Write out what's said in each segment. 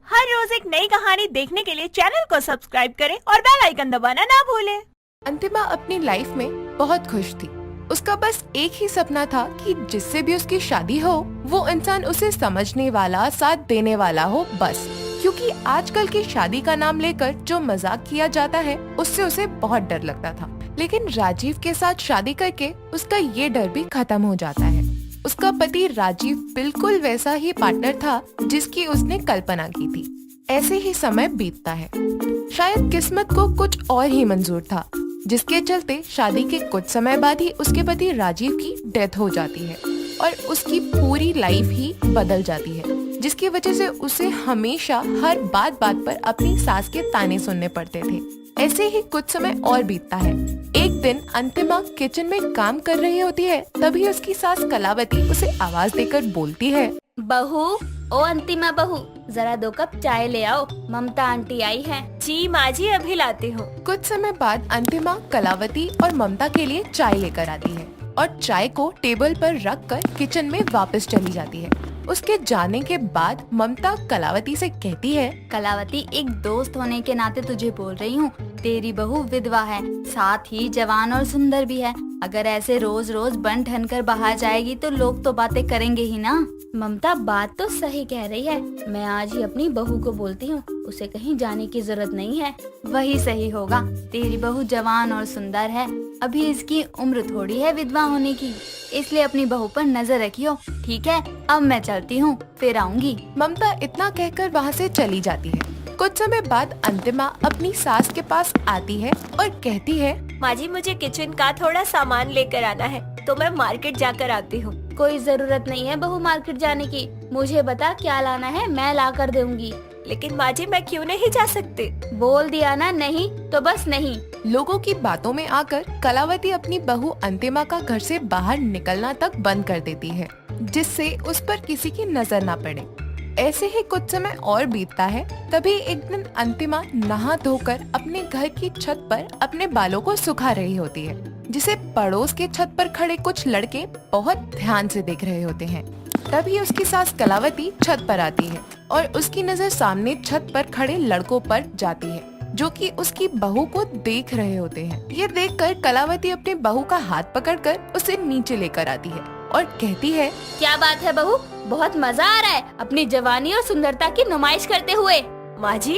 हर रोज एक नई कहानी देखने के लिए चैनल को सब्सक्राइब करें और बेल आइकन दबाना ना भूलें। अंतिमा अपनी लाइफ में बहुत खुश थी। उसका बस एक ही सपना था कि जिससे भी उसकी शादी हो वो इंसान उसे समझने वाला, साथ देने वाला हो बस। क्योंकि आजकल की शादी का नाम लेकर जो मजाक किया जाता है उससे उसे बहुत डर लगता था। लेकिन राजीव के साथ शादी करके उसका ये डर भी खत्म हो जाता है। उसका पति राजीव बिल्कुल वैसा ही पार्टनर था जिसकी उसने कल्पना की थी। ऐसे ही समय बीतता है। शायद किस्मत को कुछ और ही मंजूर था, जिसके चलते शादी के कुछ समय बाद ही उसके पति राजीव की डेथ हो जाती है और उसकी पूरी लाइफ ही बदल जाती है, जिसकी वजह से उसे हमेशा हर बात पर अपनी सास के ताने सुनने पड़ते थे। ऐसे ही कुछ समय और बीतता है। एक दिन अंतिमा किचन में काम कर रही होती है, तभी उसकी सास कलावती उसे आवाज देकर बोलती है, बहू, ओ अंतिमा बहू, जरा 2 कप चाय ले आओ, ममता आंटी आई है। जी माँ जी, अभी लाती हूँ। कुछ समय बाद अंतिमा कलावती और ममता के लिए चाय लेकर आती है और चाय को टेबल पर रखकर किचन में वापस चली जाती है। उसके जाने के बाद ममता कलावती से कहती है, कलावती, एक दोस्त होने के नाते तुझे बोल रही हूँ, तेरी बहू विधवा है, साथ ही जवान और सुंदर भी है। अगर ऐसे रोज रोज बन ठन कर बाहर जाएगी तो लोग तो बातें करेंगे ही ना। ममता बात तो सही कह रही है, मैं आज ही अपनी बहू को बोलती हूँ, उसे कहीं जाने की जरूरत नहीं है, वही सही होगा। तेरी बहू जवान और सुंदर है, अभी इसकी उम्र थोड़ी है विधवा होने की, इसलिए अपनी बहू पर नजर रखियो, ठीक है? अब मैं चलती हूँ, फिर आऊंगी। ममता इतना कहकर वहाँ से चली जाती है। कुछ समय बाद अंतिमा अपनी सास के पास आती है और कहती है, माँ जी, मुझे किचन का थोड़ा सामान लेकर आना है, तो मैं मार्केट जाकर आती हूँ। कोई जरूरत नहीं है बहू मार्केट जाने की, मुझे बता क्या लाना है, मैं ला कर दूंगी। लेकिन माँ जी, मैं क्यों नहीं जा सकती? बोल दिया ना, नहीं तो बस नहीं। लोगों की बातों में आकर कलावती अपनी बहू अंतिमा का घर से बाहर निकलना तक बंद कर देती है, जिससे उस पर किसी की नजर ना पड़े। ऐसे ही कुछ समय और बीतता है। तभी एक दिन अंतिमा नहा धोकर अपने घर की छत पर अपने बालों को सुखा रही होती है, जिसे पड़ोस के छत पर खड़े कुछ लड़के बहुत ध्यान से देख रहे होते हैं। तभी उसकी सास कलावती छत पर आती है और उसकी नजर सामने छत पर खड़े लड़कों पर जाती है, जो कि उसकी बहू को देख रहे होते हैं। ये देखकर कलावती अपने बहू का हाथ पकड़कर उसे नीचे लेकर आती है और कहती है, क्या बात है बहू, बहुत मजा आ रहा है अपनी जवानी और सुंदरता की नुमाइश करते हुए। माँ जी,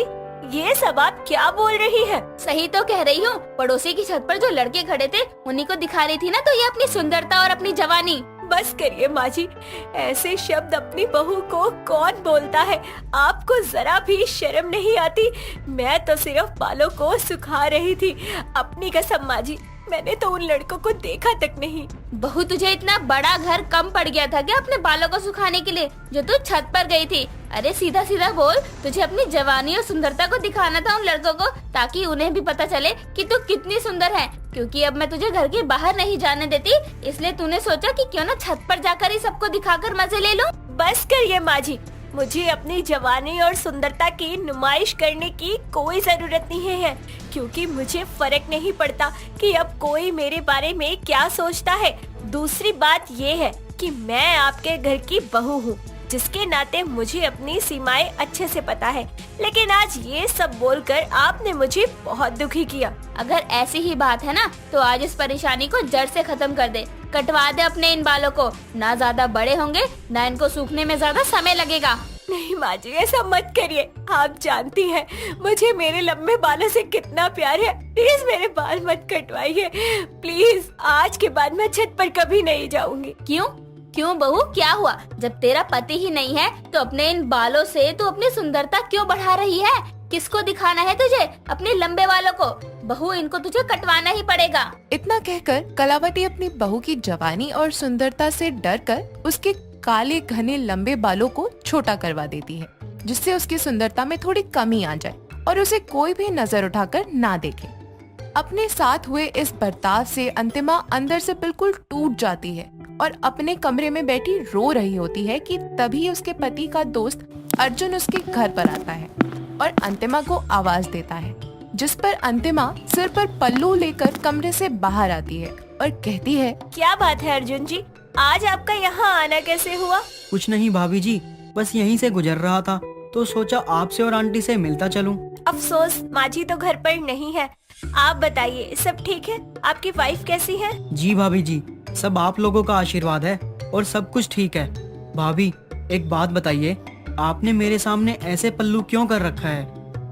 ये सब आप क्या बोल रही है? सही तो कह रही हूँ, पड़ोसी की छत पर जो लड़के खड़े थे उन्हीं को दिखा रही थी ना, तो ये अपनी सुंदरता और अपनी जवानी। बस करिए माँ जी, ऐसे शब्द अपनी बहू को कौन बोलता है? आपको जरा भी शर्म नहीं आती? मैं तो सिर्फ बालों को सुखा रही थी। अपनी कसम माँ जी, मैंने तो उन लड़कों को देखा तक नहीं। बहू, तुझे इतना बड़ा घर कम पड़ गया था क्या अपने बालों को सुखाने के लिए, जो तू छत पर गई थी? अरे सीधा सीधा बोल, तुझे अपनी जवानी और सुंदरता को दिखाना था उन लड़कों को, ताकि उन्हें भी पता चले कि तू कितनी सुंदर है। क्योंकि अब मैं तुझे घर के बाहर नहीं जाने देती, इसलिए तूने सोचा कि क्यों ना छत पर जाकर ही सबको दिखाकर मजे ले लूं। बस करिए माँ जी, मुझे अपनी जवानी और सुंदरता की नुमाइश करने की कोई जरूरत नहीं है, क्योंकि मुझे फर्क नहीं पड़ता कि अब कोई मेरे बारे में क्या सोचता है। दूसरी बात ये है कि मैं आपके घर की बहू हूँ, जिसके नाते मुझे अपनी सीमाएं अच्छे से पता है। लेकिन आज ये सब बोलकर आपने मुझे बहुत दुखी किया। अगर ऐसी ही बात है ना, तो आज इस परेशानी को जड़ से खत्म कर दे, कटवा दे अपने इन बालों को, ना ज्यादा बड़े होंगे, ना इनको सूखने में ज्यादा समय लगेगा। नहीं माँ जी, ऐसा मत करिए। आप जानती हैं मुझे मेरे लंबे बालों से कितना प्यार है। प्लीज मेरे बाल मत कटवाइए, प्लीज। आज के बाद मैं छत पर कभी नहीं जाऊंगी। क्यों बहू, क्या हुआ? जब तेरा पति ही नहीं है तो अपने इन बालों से तू अपनी सुंदरता क्यों बढ़ा रही है? किसको दिखाना है तुझे अपने लंबे बालों को? बहू, इनको तुझे कटवाना ही पड़ेगा। इतना कहकर कलावती अपनी बहू की जवानी और सुंदरता से डरकर उसके काले घने लंबे बालों को छोटा करवा देती है, जिससे उसकी सुंदरता में थोड़ी कमी आ जाए और उसे कोई भी नजर उठाकर ना देखे। अपने साथ हुए इस बर्ताव से अंतिमा अंदर से बिल्कुल टूट जाती है और अपने कमरे में बैठी रो रही होती है कि तभी उसके पति का दोस्त अर्जुन उसके घर पर आता है और अंतिमा को आवाज देता है, जिस पर अंतिमा सिर पर पल्लू लेकर कमरे से बाहर आती है और कहती है, क्या बात है अर्जुन जी, आज आपका यहाँ आना कैसे हुआ? कुछ नहीं भाभी जी, बस यहीं से गुजर रहा था तो सोचा आपसे और आंटी से मिलता चलूं। अफसोस माँ जी तो घर पर नहीं है। आप बताइए सब ठीक है? आपकी वाइफ कैसी है? जी भाभी जी, सब आप लोगों का आशीर्वाद है और सब कुछ ठीक है। भाभी एक बात बताइए, आपने मेरे सामने ऐसे पल्लू क्यों कर रखा है?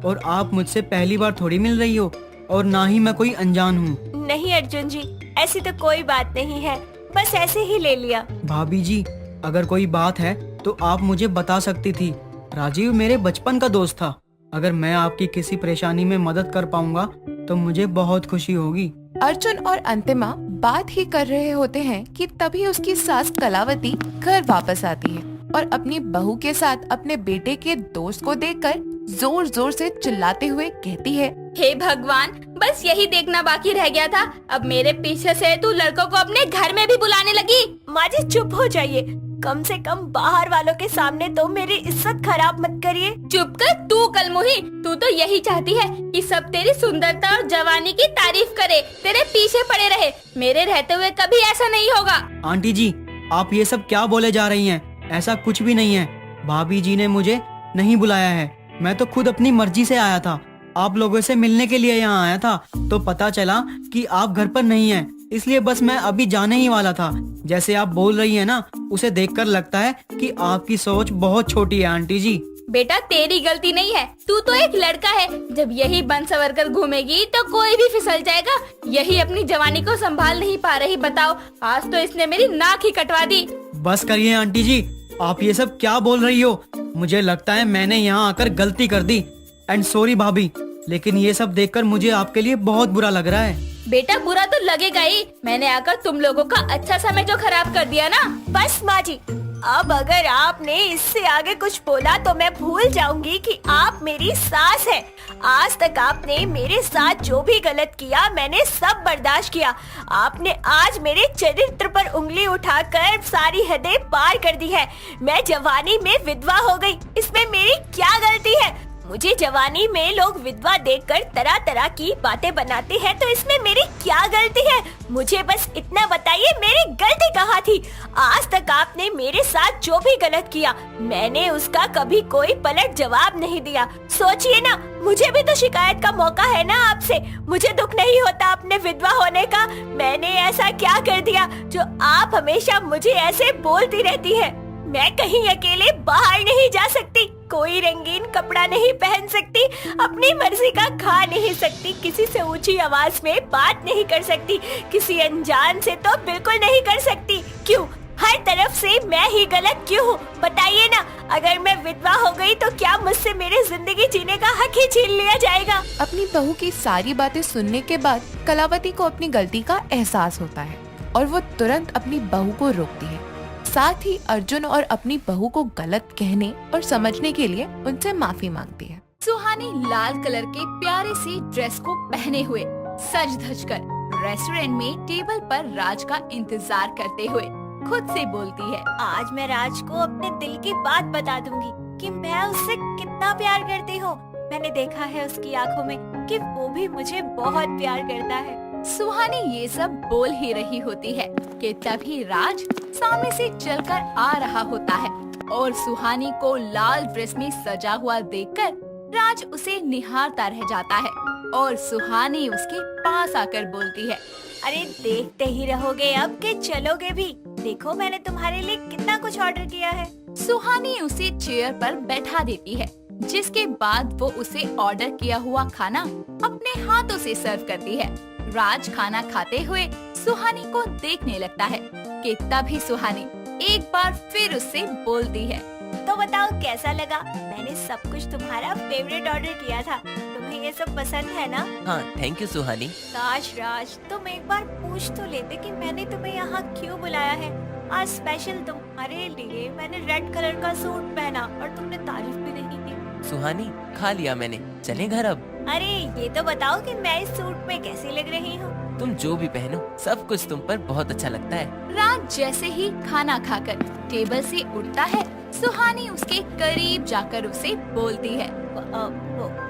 और आप मुझसे पहली बार थोड़ी मिल रही हो और ना ही मैं कोई अनजान हूँ। नहीं अर्जुन जी, ऐसी तो कोई बात नहीं है, बस ऐसे ही ले लिया। भाभी जी अगर कोई बात है तो आप मुझे बता सकती थी। राजीव मेरे बचपन का दोस्त था। अगर मैं आपकी किसी परेशानी में मदद कर पाऊंगा तो मुझे बहुत खुशी होगी। अर्जुन और अंतिमा बात ही कर रहे होते हैं कि तभी उसकी सास कलावती घर वापस आती है और अपनी बहू के साथ अपने बेटे के दोस्त को देखकर जोर जोर से चिल्लाते हुए कहती है, हे भगवान, बस यही देखना बाकी रह गया था। अब मेरे पीछे से तू लड़कों को अपने घर में भी बुलाने लगी। माँ जी चुप हो जाइए, कम से कम बाहर वालों के सामने तो मेरी इज्जत खराब मत करिए। चुप कर तू कलमुही, तू तो यही चाहती है कि सब तेरी सुंदरता और जवानी की तारीफ करे, तेरे पीछे पड़े रहे। मेरे रहते हुए कभी ऐसा नहीं होगा। आंटी जी आप ये सब क्या बोले जा रही हैं? ऐसा कुछ भी नहीं है। भाभी जी ने मुझे नहीं बुलाया है, मैं तो खुद अपनी मर्जी से आया था। आप लोगों से मिलने के लिए यहाँ आया था तो पता चला कि आप घर पर नहीं हैं, इसलिए बस मैं अभी जाने ही वाला था। जैसे आप बोल रही हैं ना, उसे देखकर लगता है कि आपकी सोच बहुत छोटी है आंटी जी। बेटा तेरी गलती नहीं है, तू तो एक लड़का है। जब यही बन सवर कर घूमेगी तो कोई भी फिसल जाएगा। यही अपनी जवानी को संभाल नहीं पा रही, बताओ आज तो इसने मेरी नाक ही कटवा दी। बस करिए आंटी जी, आप ये सब क्या बोल रही हो? मुझे लगता है मैंने यहाँ आकर गलती कर दी। एंड सॉरी भाभी, लेकिन ये सब देखकर मुझे आपके लिए बहुत बुरा लग रहा है। बेटा बुरा तो लगेगा ही, मैंने आकर तुम लोगों का अच्छा समय जो खराब कर दिया ना। बस माँ जी, अब अगर आपने इससे आगे कुछ बोला तो मैं भूल जाऊंगी कि आप मेरी सास है। आज तक आपने मेरे साथ जो भी गलत किया मैंने सब बर्दाश्त किया। आपने आज मेरे चरित्र पर उंगली उठाकर सारी हदें पार कर दी है। मैं जवानी में विधवा हो गई, इसमें मेरी क्या गलती है? मुझे जवानी में लोग विधवा देखकर तरह तरह की बातें बनाते हैं, तो इसमें मेरी क्या गलती है? मुझे बस इतना बताइए मेरी गलती कहाँ थी? आज तक आपने मेरे साथ जो भी गलत किया मैंने उसका कभी कोई पलट जवाब नहीं दिया। सोचिए ना, मुझे भी तो शिकायत का मौका है ना आपसे। मुझे दुख नहीं होता अपने विधवा होने का? मैंने ऐसा क्या कर दिया जो आप हमेशा मुझे ऐसे बोलती रहती है? मैं कहीं अकेले बाहर नहीं जा सकती, कोई रंगीन कपड़ा नहीं पहन सकती, अपनी मर्जी का खा नहीं सकती, किसी से ऊंची आवाज में बात नहीं कर सकती, किसी अनजान से तो बिल्कुल नहीं कर सकती। क्यों? हर तरफ से मैं ही गलत क्यों हूँ? बताइए ना, अगर मैं विधवा हो गई तो क्या मुझसे मेरी जिंदगी जीने का हक ही छीन लिया जाएगा? अपनी बहू की सारी बातें सुनने के बाद कलावती को अपनी गलती का एहसास होता है और वो तुरंत अपनी बहू को रोकती है। साथ ही अर्जुन और अपनी बहू को गलत कहने और समझने के लिए उनसे माफी मांगती है। सुहानी लाल कलर के प्यारे से ड्रेस को पहने हुए सज धज कर रेस्टोरेंट में टेबल पर राज का इंतजार करते हुए खुद से बोलती है, आज मैं राज को अपने दिल की बात बता दूंगी कि मैं उससे कितना प्यार करती हूँ। मैंने देखा है उसकी आंखों में कि वो भी मुझे बहुत प्यार करता है। सुहानी ये सब बोल ही रही होती है कि तभी राज सामने से चलकर आ रहा होता है और सुहानी को लाल ड्रेस में सजा हुआ देखकर राज उसे निहारता रह जाता है और सुहानी उसके पास आकर बोलती है, अरे देखते ही रहोगे अब के चलोगे भी? देखो मैंने तुम्हारे लिए कितना कुछ ऑर्डर किया है। सुहानी उसे चेयर पर बैठा देती है, जिसके बाद वो उसे ऑर्डर किया हुआ खाना अपने हाथों से सर्व करती है। राज खाना खाते हुए सुहानी को देखने लगता है कि तभी सुहानी एक बार फिर उससे बोलती है, तो बताओ कैसा लगा? मैंने सब कुछ तुम्हारा फेवरेट ऑर्डर किया था, तुम्हें ये सब पसंद है ना? हाँ थैंक यू सुहानी। काश राज तुम एक बार पूछ तो लेते कि मैंने तुम्हें यहाँ क्यों बुलाया है। आज स्पेशल तुम्हारे लिए मैंने रेड कलर का सूट पहना और तुमने तारीफ भी नहीं की। सुहानी खा लिया मैंने, चलें घर अब? अरे ये तो बताओ कि मैं इस सूट में कैसी लग रही हूँ? तुम जो भी पहनो सब कुछ तुम पर बहुत अच्छा लगता है। राज जैसे ही खाना खाकर टेबल से उठता है, सुहानी उसके करीब जाकर उसे बोलती है,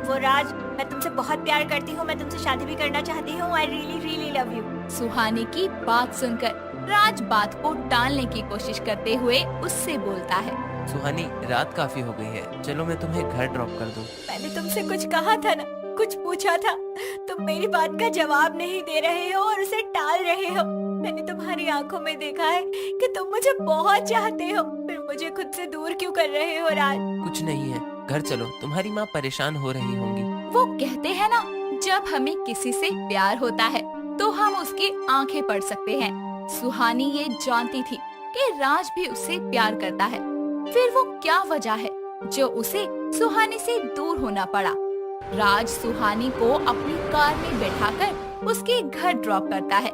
वो राज, मैं तुमसे बहुत प्यार करती हूँ, मैं तुमसे शादी भी करना चाहती हूँ। I really really love you. Suhani की बात सुनकर राज बात को टालने की कोशिश करते हुए उससे बोलता है, सुहानी, रात काफी हो गई है, चलो मैं तुम्हें घर ड्रॉप कर दूं। मैंने तुमसे कुछ कहा था ना, कुछ पूछा था, तुम मेरी बात का जवाब नहीं दे रहे हो और उसे टाल रहे हो। मैंने तुम्हारी आंखों में देखा है कि तुम मुझे बहुत चाहते हो, फिर मुझे खुद से दूर क्यों कर रहे हो राज? कुछ नहीं है, घर चलो, तुम्हारी माँ परेशान हो रही होंगी। वो कहते हैं ना, जब हमें किसी से प्यार होता है तो हम उसकी आंखें पढ़ सकते हैं। सुहानी ये जानती थी कि राज भी उससे प्यार करता है। फिर वो क्या वजह है जो उसे सुहानी से दूर होना पड़ा? राज सुहानी को अपनी कार में बैठाकर उसके घर ड्रॉप करता है,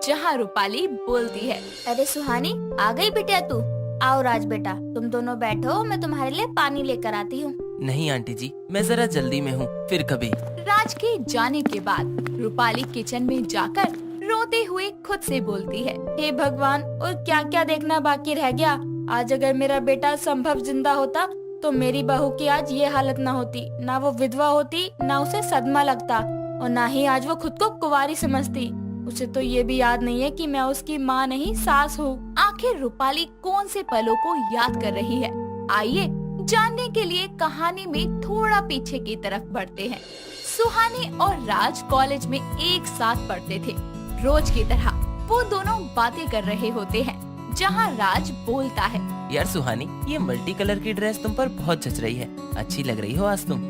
जहाँ रूपाली बोलती है, अरे सुहानी, आ गई बिटिया तू? आओ राज बेटा, तुम दोनों बैठो, मैं तुम्हारे लिए पानी लेकर आती हूँ। नहीं आंटी जी, मैं जरा जल्दी में हूँ, फिर कभी। राज के जाने के बाद रूपाली किचन में जाकर रोते हुए खुद से बोलती है, हे भगवान, और क्या क्या देखना बाकी रह गया। आज अगर मेरा बेटा संभव जिंदा होता तो मेरी बहू की आज ये हालत ना होती, ना वो विधवा होती, ना उसे सदमा लगता, और ना ही आज वो खुद को कुंवारी समझती। उसे तो ये भी याद नहीं है कि मैं उसकी माँ नहीं, सास हूँ। आखिर रूपाली कौन से पलों को याद कर रही है? आइए जानने के लिए कहानी में थोड़ा पीछे की तरफ बढ़ते हैं। सुहानी और राज कॉलेज में एक साथ पढ़ते थे। रोज की तरह वो दोनों बातें कर रहे होते हैं, जहाँ राज बोलता है, यार सुहानी, ये मल्टी कलर की ड्रेस तुम पर बहुत जच रही है, अच्छी लग रही हो आज तुम।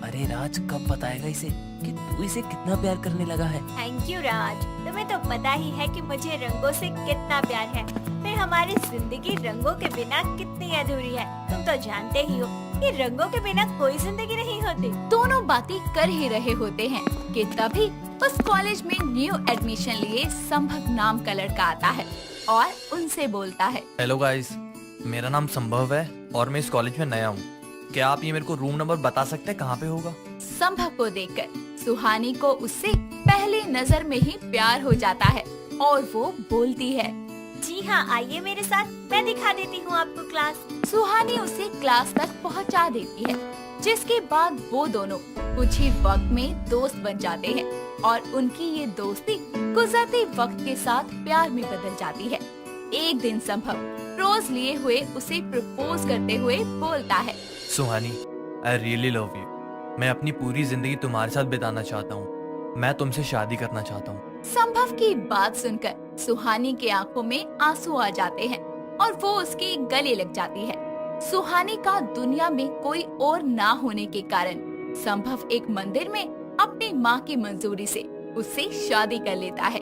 अरे राज कब बताएगा इसे कि तू इसे कितना प्यार करने लगा है? थैंक यू राज, तुम्हें तो पता ही है कि मुझे रंगों से कितना प्यार है। फिर हमारी जिंदगी रंगों के बिना कितनी अधूरी है। तुम तो जानते ही हो कि रंगों के बिना कोई जिंदगी नहीं होती। दोनों बातें कर ही रहे होते हैं कि तभी उस कॉलेज में न्यू एडमिशन लिए संभव नाम का लड़का आता है और उनसे बोलता है, हेलो गाइस, मेरा नाम संभव है और मैं इस कॉलेज में नया हूँ। क्या आप ये मेरे को रूम नंबर बता सकते हैं कहाँ पे होगा? संभव को देखकर सुहानी को उससे पहली नजर में ही प्यार हो जाता है और वो बोलती है, जी हाँ, आइए मेरे साथ, मैं दिखा देती हूँ आपको क्लास। सुहानी उसे क्लास तक पहुंचा देती है, जिसके बाद वो दोनों कुछ ही वक्त में दोस्त बन जाते हैं और उनकी ये दोस्ती गुजरते वक्त के साथ प्यार में बदल जाती है। एक दिन संभव रोज लिए हुए उसे प्रपोज करते हुए बोलता है, सुहानी, आई रियली लव यू। मैं अपनी पूरी जिंदगी तुम्हारे साथ बिताना चाहता हूँ। मैं तुमसे शादी करना चाहता हूँ। संभव की बात सुनकर सुहानी के आंखों में आंसू आ जाते हैं और वो उसके गले लग जाती है। सुहानी का दुनिया में कोई और ना होने के कारण संभव एक मंदिर में अपनी माँ की मंजूरी से उससे शादी कर लेता है,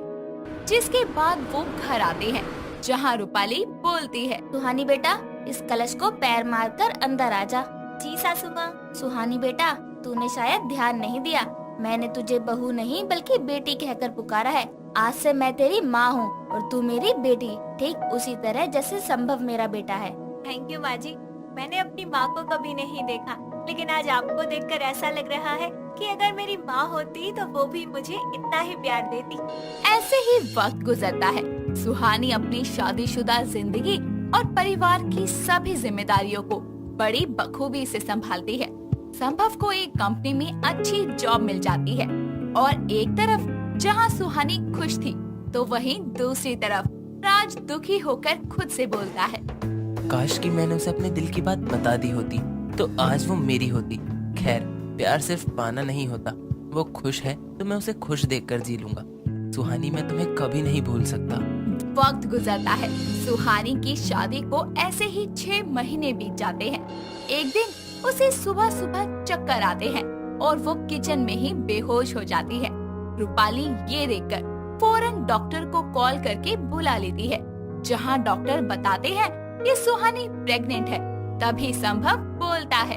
जिसके बाद वो घर आते हैं, जहाँ रूपाली बोलती है, सुहानी बेटा, इस कलश को पैर मारकर अंदर आ जा। जी सासू माँ। सुहानी बेटा, तूने शायद ध्यान नहीं दिया, मैंने तुझे बहू नहीं बल्कि बेटी कहकर पुकारा है। आज से मैं तेरी माँ हूँ और तू मेरी बेटी, ठीक उसी तरह जैसे संभव मेरा बेटा है। थैंक यू माँ जी। मैंने अपनी माँ को कभी नहीं देखा, लेकिन आज आपको देखकर ऐसा लग रहा है कि अगर मेरी माँ होती तो वो भी मुझे इतना ही प्यार देती। ऐसे ही वक्त गुजरता है। सुहानी अपनी शादीशुदा जिंदगी और परिवार की सभी जिम्मेदारियों को बड़ी बखूबी से संभालती है। संभव को एक कंपनी में अच्छी जॉब मिल जाती है और एक तरफ जहां सुहानी खुश थी तो वहीं दूसरी तरफ राज दुखी होकर खुद से बोलता है, काश कि मैंने उसे अपने दिल की बात बता दी होती तो आज वो मेरी होती। खैर, प्यार सिर्फ पाना नहीं होता, वो खुश है तो मैं उसे खुश देखकर जी लूंगा। सुहानी, मैं तुम्हें कभी नहीं भूल सकता। वक्त गुजरता है। सुहानी की शादी को ऐसे ही 6 महीने बीत जाते हैं। एक दिन उसे सुबह सुबह चक्कर आते हैं और वो किचन में ही बेहोश हो जाती है। रूपाली ये देखकर फौरन डॉक्टर को कॉल करके बुला लेती है, जहां डॉक्टर बताते हैं कि सुहानी प्रेग्नेंट है। तभी संभव बोलता है,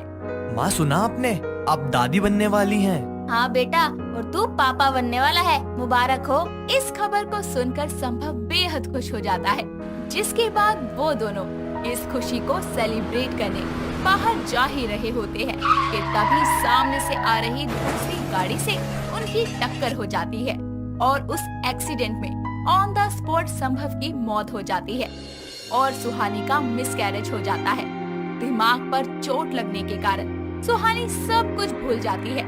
माँ सुना आपने, आप दादी बनने वाली हैं। हाँ बेटा, और तू पापा बनने वाला है, मुबारक हो। इस खबर को सुनकर संभव बेहद खुश हो जाता है, जिसके बाद वो दोनों इस खुशी को सेलिब्रेट करने बाहर जा ही रहे होते हैं कि तभी सामने से आ रही दूसरी गाड़ी से उनकी टक्कर हो जाती है और उस एक्सीडेंट में ऑन द स्पॉट संभव की मौत हो जाती है और सुहानी का मिसकैरेज हो जाता है। दिमाग पर चोट लगने के कारण सुहानी सब कुछ भूल जाती है,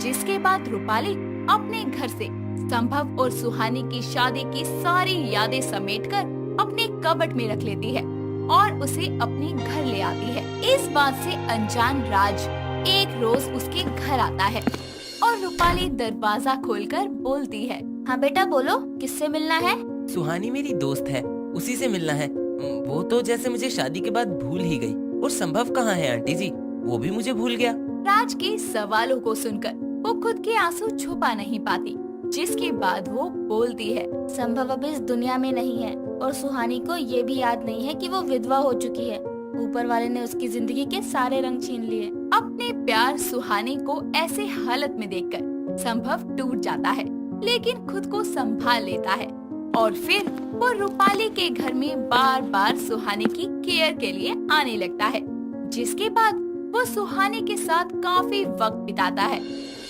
जिसके बाद रूपाली अपने घर से संभव और सुहानी की शादी की सारी यादें समेटकर अपने कबर्ड में रख लेती है और उसे अपने घर ले आती है। इस बात से अनजान राज एक रोज उसके घर आता है और रूपाली दरवाजा खोलकर बोलती है, हाँ बेटा बोलो, किससे मिलना है? सुहानी मेरी दोस्त है, उसी से मिलना है। वो तो जैसे मुझे शादी के बाद भूल ही गई। और संभव कहाँ है आंटी जी? वो भी मुझे भूल गया। राज के सवालों को सुनकर वो खुद के आंसू छुपा नहीं पाती, जिसके बाद वो बोलती है, संभव अब इस दुनिया में नहीं है और सुहानी को ये भी याद नहीं है कि वो विधवा हो चुकी है। ऊपर वाले ने उसकी जिंदगी के सारे रंग छीन लिए। अपने प्यार सुहानी को ऐसे हालत में देखकर संभव टूट जाता है, लेकिन खुद को संभाल लेता है और फिर वो रूपाली के घर में बार बार सुहानी की केयर के लिए आने लगता है, जिसके बाद वो सुहानी के साथ काफी वक्त बिताता है।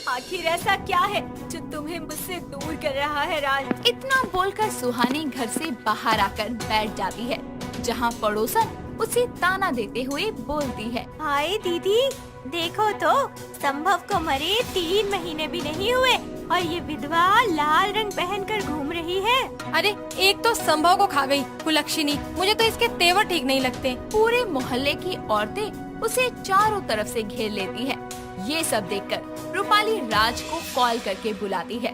आखिर ऐसा क्या है जो तुम्हें मुझसे दूर कर रहा है राज? इतना बोलकर सुहानी घर से बाहर आकर बैठ जाती है, जहाँ पड़ोसन उसे ताना देते हुए बोलती है, हाय दीदी, देखो तो संभव को मरे 3 महीने भी नहीं हुए और ये विधवा लाल रंग पहनकर घूम रही है। अरे एक तो संभव को खा गई कुलक्षणी, मुझे तो इसके तेवर ठीक नहीं लगते। पूरे मोहल्ले की औरतें उसे चारों तरफ से घेर लेती है। ये सब देखकर रूपाली राज को कॉल करके बुलाती है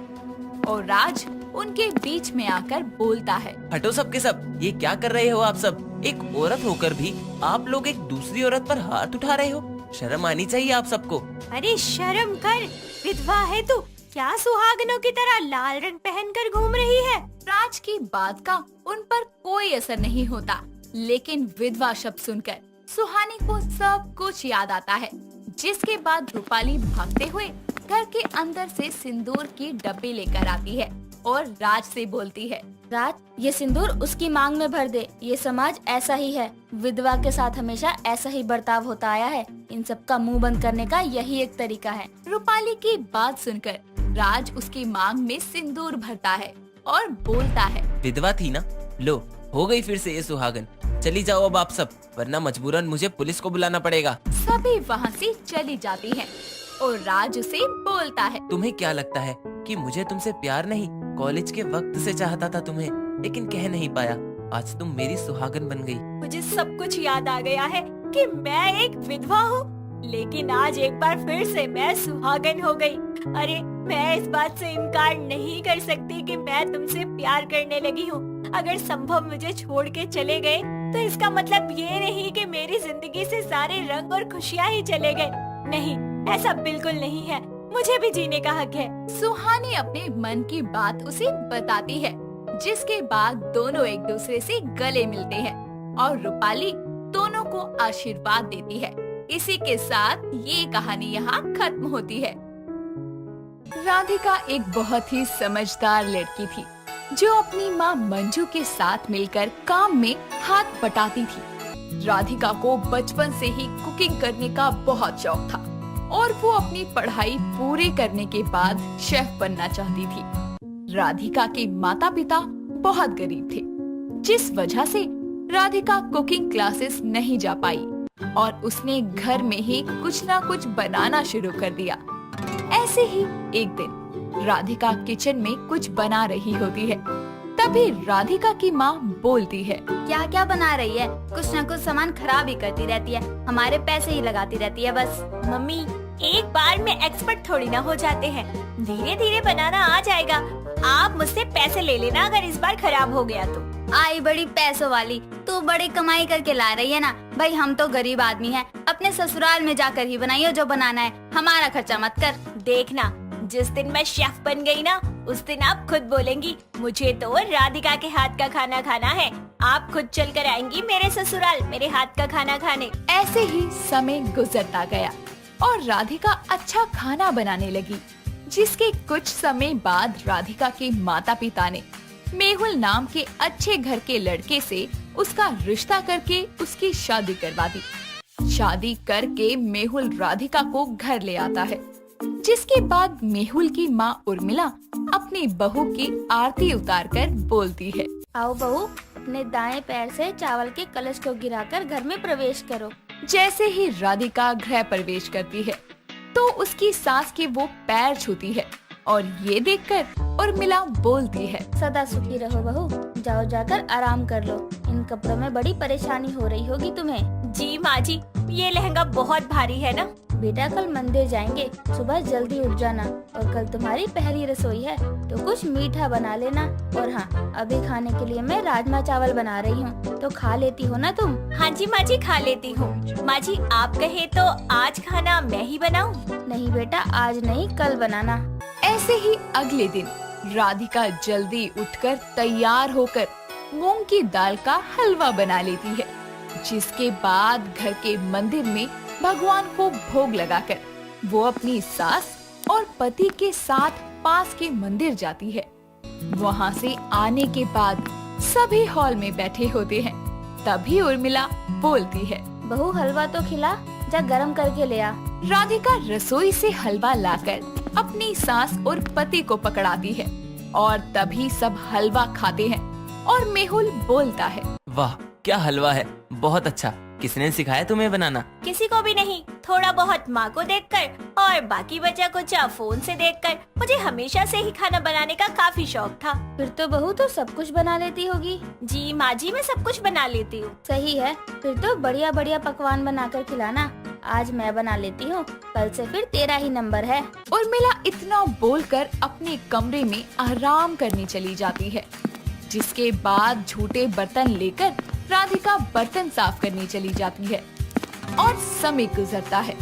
और राज उनके बीच में आकर बोलता है, हटो सब के सब, ये क्या कर रहे हो आप सब? एक औरत होकर भी आप लोग एक दूसरी औरत पर हाथ उठा रहे हो। शर्म आनी चाहिए आप सबको। अरे शर्म कर, विधवा है तू, क्या सुहागनों की तरह लाल रंग पहनकर घूम रही है? राज की बात का उन पर कोई असर नहीं होता, लेकिन विधवा शब्द सुनकर सुहानी को सब कुछ याद आता है, जिसके बाद रूपाली भागते हुए घर के अंदर से सिंदूर की डब्बी लेकर आती है और राज से बोलती है, राज, ये सिंदूर उसकी मांग में भर दे। ये समाज ऐसा ही है, विधवा के साथ हमेशा ऐसा ही बर्ताव होता आया है। इन सब का मुंह बंद करने का यही एक तरीका है। रूपाली की बात सुनकर राज उसकी मांग में सिंदूर भरता है और बोलता है, विधवा थी ना, लो हो गई फिर से ये सुहागन। चली जाओ अब आप सब, वरना मजबूरन मुझे पुलिस को बुलाना पड़ेगा। सभी वहाँ से चली जाती हैं और राज उसे बोलता है, तुम्हें क्या लगता है कि मुझे तुमसे प्यार नहीं, कॉलेज के वक्त से चाहता था तुम्हें, लेकिन कह नहीं पाया। आज तुम मेरी सुहागन बन गई। मुझे सब कुछ याद आ गया है कि मैं एक विधवा हूँ, लेकिन आज एक बार फिर से मैं सुहागन हो गई। अरे मैं इस बात से इनकार नहीं कर सकती कि मैं तुमसे प्यार करने लगी हूँ। अगर संभव मुझे छोड़ के चले गए तो इसका मतलब ये नहीं कि मेरी जिंदगी से सारे रंग और खुशियाँ ही चले गए। नहीं, ऐसा बिल्कुल नहीं है, मुझे भी जीने का हक है। सुहानी अपने मन की बात उसे बताती है, जिसके बाद दोनों एक दूसरे से गले मिलते हैं और रूपाली दोनों को आशीर्वाद देती है। इसी के साथ ये कहानी यहाँ खत्म होती है। राधिका एक बहुत ही समझदार लड़की थी, जो अपनी माँ मंजू के साथ मिलकर काम में हाथ बटाती थी। राधिका को बचपन से ही कुकिंग करने का बहुत शौक था और वो अपनी पढ़ाई पूरी करने के बाद शेफ बनना चाहती थी। राधिका के माता पिता बहुत गरीब थे, जिस वजह से राधिका कुकिंग क्लासेस नहीं जा पाई और उसने घर में ही कुछ ना कुछ बनाना शुरू कर दिया। ऐसे ही एक दिन राधिका किचन में कुछ बना रही होती है, तभी राधिका की माँ बोलती है, क्या क्या बना रही है? कुछ न कुछ सामान खराब ही करती रहती है, हमारे पैसे ही लगाती रहती है बस। मम्मी, एक बार में एक्सपर्ट थोड़ी ना हो जाते हैं, धीरे धीरे बनाना आ जाएगा। आप मुझसे पैसे ले लेना अगर इस बार खराब हो गया तो। आई बड़ी पैसों वाली, तू बड़ी कमाई करके ला रही है ना। भाई हम तो गरीब आदमी हैं, अपने ससुराल में जाकर ही बनाइयो जो बनाना है, हमारा खर्चा मत कर। देखना, जिस दिन मैं शेफ बन गई ना, उस दिन आप खुद बोलेंगी, मुझे तो राधिका के हाथ का खाना खाना है। आप खुद चल कर आएंगी मेरे ससुराल मेरे हाथ का खाना खाने। ऐसे ही समय गुजरता गया और राधिका अच्छा खाना बनाने लगी, जिसके कुछ समय बाद राधिका के माता पिता ने मेहुल नाम के अच्छे घर के लड़के से उसका रिश्ता करके उसकी शादी करवा दी। शादी करके मेहुल राधिका को घर ले आता है, जिसके बाद मेहुल की माँ उर्मिला अपनी बहू की आरती उतारकर बोलती है, आओ बहू, अपने दाएं पैर से चावल के कलश को गिराकर घर में प्रवेश करो। जैसे ही राधिका गृह प्रवेश करती है तो उसकी सास के वो पैर छूती है और ये देखकर उर्मिला बोलती है। सदा सुखी रहो बहू, जाओ जाकर आराम कर लो। इन कपड़ों में बड़ी परेशानी हो रही होगी तुम्हें। जी माँ जी, ये लहंगा बहुत भारी है ना। बेटा कल मंदिर जाएंगे, सुबह जल्दी उठ जाना। और कल तुम्हारी पहली रसोई है तो कुछ मीठा बना लेना। और हाँ, अभी खाने के लिए मैं राजमा चावल बना रही हूँ, तो खा लेती हो ना तुम? हाँ जी माँ जी, खा लेती हूँ। माँ जी आप कहे तो आज खाना मैं ही बनाऊँ? नहीं बेटा, आज नहीं कल बनाना। ऐसे ही अगले दिन राधिका जल्दी उठकर तैयार होकर मूंग की दाल का हलवा बना लेती है, जिसके बाद घर के मंदिर में भगवान को भोग लगाकर वो अपनी सास और पति के साथ पास के मंदिर जाती है। वहाँ से आने के बाद सभी हॉल में बैठे होते हैं। तभी उर्मिला बोलती है, बहू हलवा तो खिला, जा गरम करके ले आ। राधिका रसोई से हलवा लाकर अपनी सास और पति को पकड़ाती है और तभी सब हलवा खाते हैं और मेहुल बोलता है, वाह क्या हलवा है, बहुत अच्छा। किसने सिखाया तुम्हें बनाना? किसी को भी नहीं, थोड़ा बहुत माँ को देखकर और बाकी बचा कुछ फोन से देखकर। मुझे हमेशा से ही खाना बनाने का काफी शौक था। फिर तो बहू तो सब कुछ बना लेती होगी। जी माँ जी, मैं सब कुछ बना लेती हूँ। सही है, फिर तो बढ़िया बढ़िया पकवान बनाकर खिलाना। आज मैं बना लेती हूँ, कल से फिर तेरा ही नंबर है। उर्मिला इतना बोलकर अपने कमरे में आराम करने चली जाती है, जिसके बाद झूठे बर्तन लेकर राधिका बर्तन साफ करने चली जाती है और समय गुजरता है।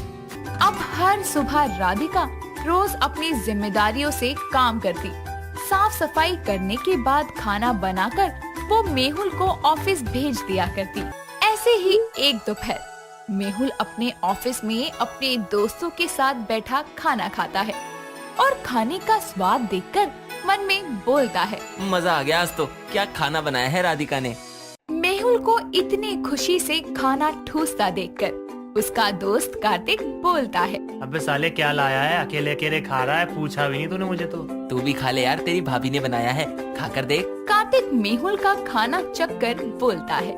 अब हर सुबह राधिका रोज अपनी जिम्मेदारियों से काम करती। साफ सफाई करने के बाद खाना बनाकर वो मेहुल को ऑफिस भेज दिया करती। ऐसे ही एक दोपहर मेहुल अपने ऑफिस में अपने दोस्तों के साथ बैठा खाना खाता है और खाने का स्वाद देखकर मन में बोलता है, मजा आ गया आज तो। क्या खाना बनाया है राधिका ने? मेहुल को इतनी खुशी से खाना ठूसता देखकर उसका दोस्त कार्तिक बोलता है, अबे साले क्या लाया है, अकेले अकेले खा रहा है, पूछा भी नहीं तूने मुझे तो। तू भी खा ले यार, तेरी भाभी ने बनाया है, खाकर देख। कार्तिक मेहुल का खाना चखकर बोलता है,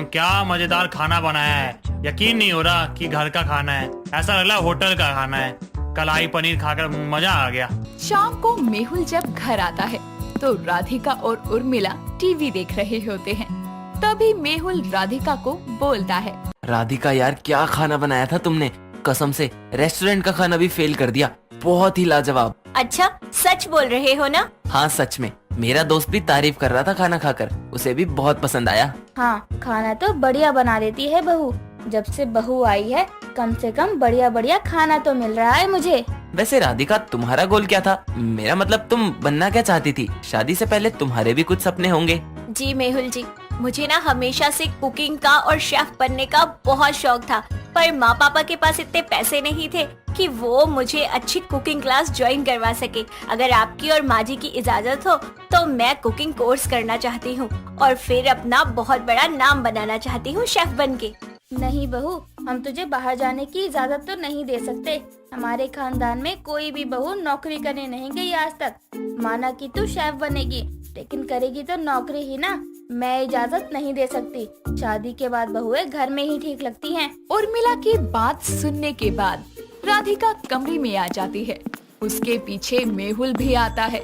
क्या मजेदार खाना बनाया है। यकीन नहीं हो रहा कि घर का खाना है, ऐसा लग रहा है होटल का खाना है। कलाई पनीर खाकर मजा आ गया। शाम को मेहुल जब घर आता है तो राधिका और उर्मिला टीवी देख रहे होते हैं। तभी मेहुल राधिका को बोलता है, राधिका यार क्या खाना बनाया था तुमने, कसम से रेस्टोरेंट का खाना भी फेल कर दिया, बहुत ही लाजवाब। अच्छा, सच बोल रहे हो ना? हाँ सच में, मेरा दोस्त भी तारीफ कर रहा था खाना खाकर, उसे भी बहुत पसंद आया। हाँ, खाना तो बढ़िया बना देती है बहू। जब से बहू आई है कम से कम बढ़िया बढ़िया खाना तो मिल रहा है मुझे। वैसे राधिका तुम्हारा गोल क्या था? मेरा मतलब तुम बनना क्या चाहती थी? शादी से पहले तुम्हारे भी कुछ सपने होंगे। जी मेहुल जी, मुझे ना हमेशा से कुकिंग का और शेफ बनने का बहुत शौक था, पर माँ पापा के पास इतने पैसे नहीं थे कि वो मुझे अच्छी कुकिंग क्लास ज्वाइन करवा सके। अगर आपकी और माँ जी की इजाजत हो तो मैं कुकिंग कोर्स करना चाहती हूँ और फिर अपना बहुत बड़ा नाम बनाना चाहती हूँ शेफ बनके। नहीं बहू, हम तुझे बाहर जाने की इजाजत तो नहीं दे सकते। हमारे खानदान में कोई भी बहू नौकरी करने नहीं गई आज तक। माना कि तू शेफ बनेगी, लेकिन करेगी तो नौकरी ही ना। मैं इजाजत नहीं दे सकती। शादी के बाद बहुएं घर में ही ठीक लगती हैं। उर्मिला की बात सुनने के बाद राधिका कमरे में आ जाती है। उसके पीछे मेहुल भी आता है